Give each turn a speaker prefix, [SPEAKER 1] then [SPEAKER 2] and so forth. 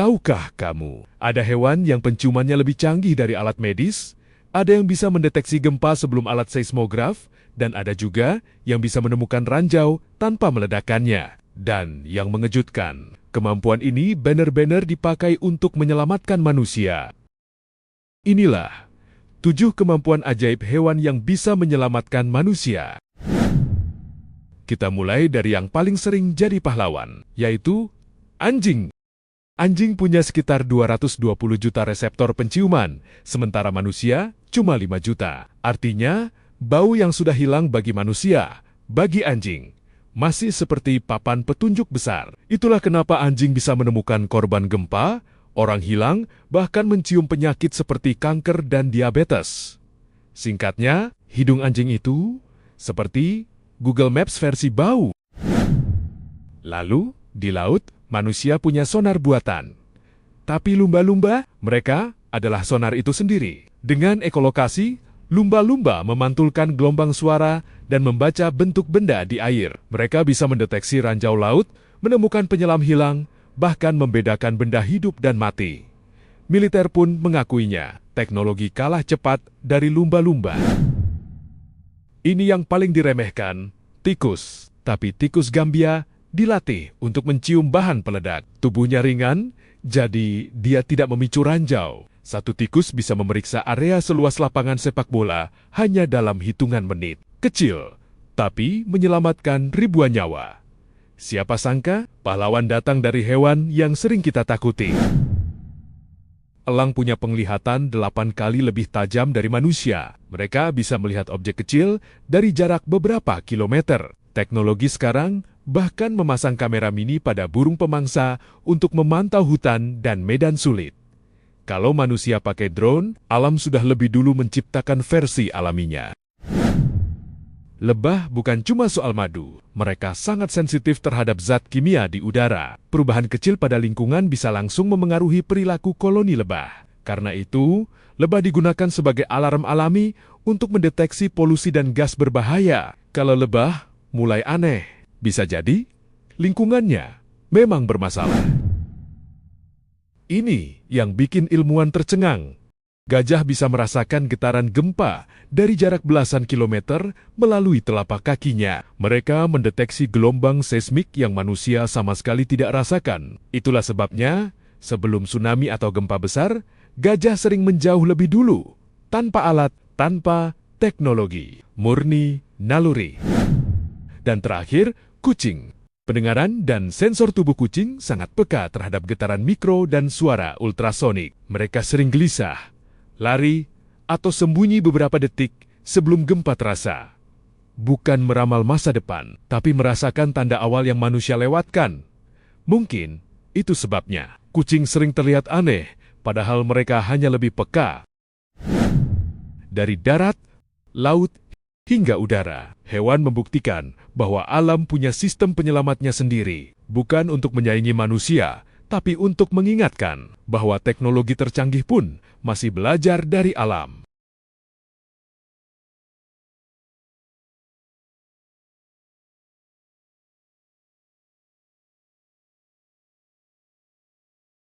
[SPEAKER 1] Tahukah kamu, ada hewan yang penciumannya lebih canggih dari alat medis? Ada yang bisa mendeteksi gempa sebelum alat seismograf, dan ada juga yang bisa menemukan ranjau tanpa meledakannya. Dan yang mengejutkan, kemampuan ini benar-benar dipakai untuk menyelamatkan manusia. Inilah 7 kemampuan ajaib hewan yang bisa menyelamatkan manusia. Kita mulai dari yang paling sering jadi pahlawan, yaitu anjing. Anjing punya sekitar 220 juta reseptor penciuman, sementara manusia cuma 5 juta. Artinya, bau yang sudah hilang bagi manusia, bagi anjing, masih seperti papan petunjuk besar. Itulah kenapa anjing bisa menemukan korban gempa, orang hilang, bahkan mencium penyakit seperti kanker dan diabetes. Singkatnya, hidung anjing itu seperti Google Maps versi bau. Lalu, di laut, manusia punya sonar buatan. Tapi lumba-lumba, mereka adalah sonar itu sendiri. Dengan ekolokasi, lumba-lumba memantulkan gelombang suara dan membaca bentuk benda di air. Mereka bisa mendeteksi ranjau laut, menemukan penyelam hilang, bahkan membedakan benda hidup dan mati. Militer pun mengakuinya, teknologi kalah cepat dari lumba-lumba. Ini yang paling diremehkan, tikus. Tapi tikus Gambia dilatih untuk mencium bahan peledak. Tubuhnya ringan, jadi dia tidak memicu ranjau. Satu tikus bisa memeriksa area seluas lapangan sepak bola hanya dalam hitungan menit. Kecil, tapi menyelamatkan ribuan nyawa. Siapa sangka pahlawan datang dari hewan yang sering kita takuti. Elang punya penglihatan 8 kali lebih tajam dari manusia. Mereka bisa melihat objek kecil dari jarak beberapa kilometer. Teknologi sekarang bahkan memasang kamera mini pada burung pemangsa untuk memantau hutan dan medan sulit. Kalau manusia pakai drone, alam sudah lebih dulu menciptakan versi alaminya. Lebah bukan cuma soal madu, mereka sangat sensitif terhadap zat kimia di udara. Perubahan kecil pada lingkungan bisa langsung memengaruhi perilaku koloni lebah. Karena itu, lebah digunakan sebagai alarm alami untuk mendeteksi polusi dan gas berbahaya. Kalau lebah mulai aneh, bisa jadi lingkungannya memang bermasalah. Ini yang bikin ilmuwan tercengang. Gajah bisa merasakan getaran gempa dari jarak belasan kilometer melalui telapak kakinya. Mereka mendeteksi gelombang seismik yang manusia sama sekali tidak rasakan. Itulah sebabnya, sebelum tsunami atau gempa besar, gajah sering menjauh lebih dulu, tanpa alat, tanpa teknologi, murni naluri. Dan terakhir, kucing. Pendengaran dan sensor tubuh kucing sangat peka terhadap getaran mikro dan suara ultrasonik. Mereka sering gelisah, lari, atau sembunyi beberapa detik sebelum gempa terasa. Bukan meramal masa depan, tapi merasakan tanda awal yang manusia lewatkan. Mungkin itu sebabnya kucing sering terlihat aneh, padahal mereka hanya lebih peka. Dari darat, laut, hingga udara, hewan membuktikan bahwa alam punya sistem penyelamatnya sendiri, bukan untuk menyaingi manusia, tapi untuk mengingatkan bahwa teknologi tercanggih pun masih belajar dari alam.